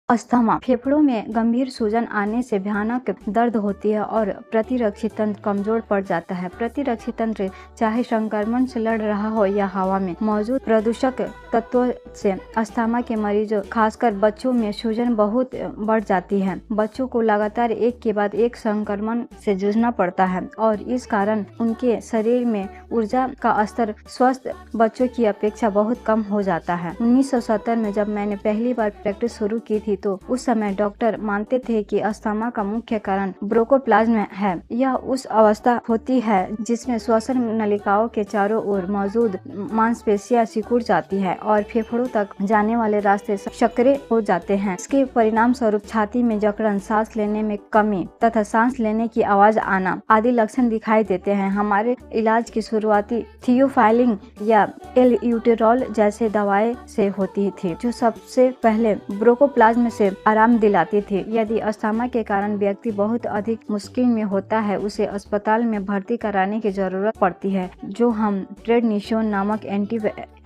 Asthma फेफड़ों में गंभीर सूजन आने से भयानक दर्द होती है और प्रतिरक्षी तंत्र कमजोर पड़ जाता है। प्रतिरक्षी तंत्र चाहे संक्रमण से लड़ रहा हो या हवा में मौजूद प्रदूषक तत्वों से अस्थमा के मरीजों खासकर बच्चों में सूजन बहुत बढ़ जाती है। बच्चों को लगातार एक के बाद एक संक्रमण से जूझना पड़ता है और इस कारण उनके शरीर में ऊर्जा का स्तर स्वस्थ बच्चों की अपेक्षा बहुत कम हो जाता है। 1970 में जब मैंने पहली बार प्रैक्टिस शुरू की थी तो उस समय डॉक्टर मानते थे कि अस्थमा का मुख्य कारण ब्रोंकोप्लाज्म है। यह उस अवस्था होती है जिसमें श्वसन नलिकाओं के चारों ओर मौजूद मांसपेशियां सिकुड़ जाती है और फेफड़ों तक जाने वाले रास्ते संकरे हो जाते हैं। इसके परिणाम स्वरूप छाती में जकड़न, सांस लेने में कमी तथा सांस लेने की आवाज आना आदि लक्षण दिखाई देते हैं। हमारे इलाज की शुरुआती थियोफाइलिन या एल्ब्यूटेरॉल जैसे दवाएं से होती थी, जो सबसे पहले ब्रोंकोप्लाज्म से आराम दिलाती थी। यदि अस्थमा के कारण व्यक्ति बहुत अधिक मुश्किल में होता है, उसे अस्पताल में भर्ती कराने की जरूरत पड़ती है, जो हम प्रेडनिसोन नामक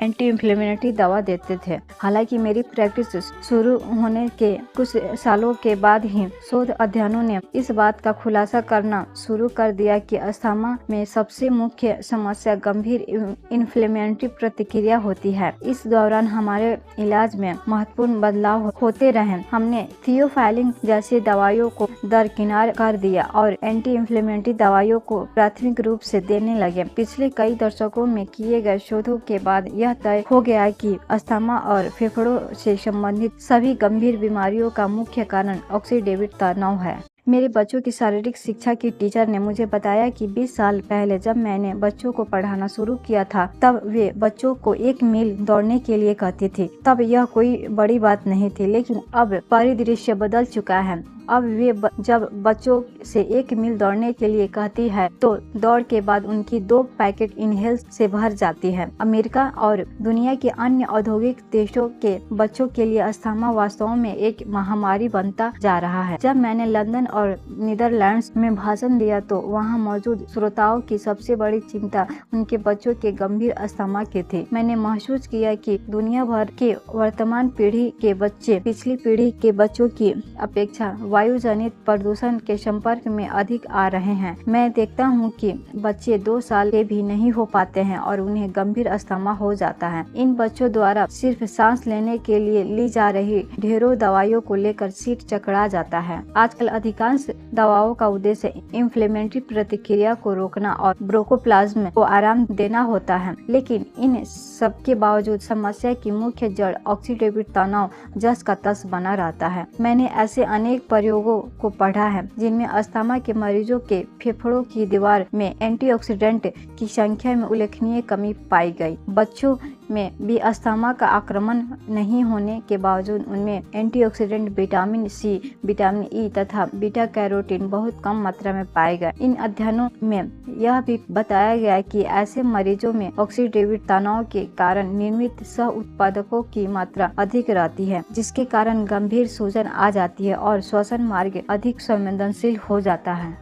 एंटी इन्फ्लेमेटरी दवा देते थे। हालांकि मेरी प्रैक्टिस शुरू होने के कुछ सालों के बाद ही शोध अध्ययनों ने इस बात का खुलासा करना शुरू कर दिया कि अस्थमा में सबसे मुख्य समस्या गंभीर इन्फ्लेमेटरी प्रतिक्रिया होती है। इस दौरान हमारे इलाज में महत्वपूर्ण बदलाव होते रहे। हमने थियोफाइलिन जैसी दवाइयों को दरकिनार कर दिया और एंटी इन्फ्लेमेटरी दवाइयों को प्राथमिक रूप से देने लगे। पिछले कई दशकों में किए गए शोधों के बाद यह तय हो गया कि अस्थमा और फेफड़ों से संबंधित सभी गंभीर बीमारियों का मुख्य कारण ऑक्सीडेटिव तनाव है। मेरे बच्चों की शारीरिक शिक्षा की टीचर ने मुझे बताया कि 20 साल पहले जब मैंने बच्चों को पढ़ाना शुरू किया था, तब वे बच्चों को 1 मील दौड़ने के लिए कहती थी। तब यह कोई बड़ी बात नहीं थी, लेकिन अब परिदृश्य बदल चुका है। अब वे जब बच्चों से 1 मील दौड़ने के लिए कहती है तो दौड़ के बाद उनकी 2 पैकेट इनहेल से भर जाती है। अमेरिका और दुनिया के अन्य औद्योगिक देशों के बच्चों के लिए अस्थमा वास्तव में एक महामारी बनता जा रहा है। जब मैंने लंदन और नीदरलैंड्स में भाषण दिया तो वहां मौजूद श्रोताओं की सबसे बड़ी चिंता उनके बच्चों के गंभीर अस्थमा की थी। मैंने महसूस किया कि दुनिया भर के वर्तमान पीढ़ी के बच्चे पिछली पीढ़ी के बच्चों की अपेक्षा वायु जनित प्रदूषण के संपर्क में अधिक आ रहे हैं। मैं देखता हूं कि बच्चे 2 साल के भी नहीं हो पाते हैं और उन्हें गंभीर अस्थमा हो जाता है। इन बच्चों द्वारा सिर्फ सांस लेने के लिए ली जा रही ढेरों दवाइयों को लेकर सीट चकरा जाता है। आजकल अधिकांश दवाओं का उद्देश्य इन्फ्लेमेटरी प्रतिक्रिया को रोकना और ब्रोंकोप्लाज्म को आराम देना होता है, लेकिन इन सबके बावजूद समस्या की मुख्य जड़ ऑक्सीडेटिव तनाव जस का तस बना रहता है। मैंने ऐसे अनेक प्रयोगों को पढ़ा है जिनमें अस्थमा के मरीजों के फेफड़ों की दीवार में एंटीऑक्सीडेंट की संख्या में उल्लेखनीय कमी पाई गई। बच्चों में भी अस्थमा का आक्रमण नहीं होने के बावजूद उनमें antioxidant vitamin C, vitamin E तथा बीटा कैरोटीन बहुत कम मात्रा में पाए गए। इन अध्ययनों में यह भी बताया गया कि ऐसे मरीजों में ऑक्सीडेटिव तनाव के कारण निर्मित सह उत्पादकों की मात्रा अधिक रहती है, जिसके कारण गंभीर सूजन आ जाती है और श्वसन मार्ग अधिक संवेदनशील हो जाता है।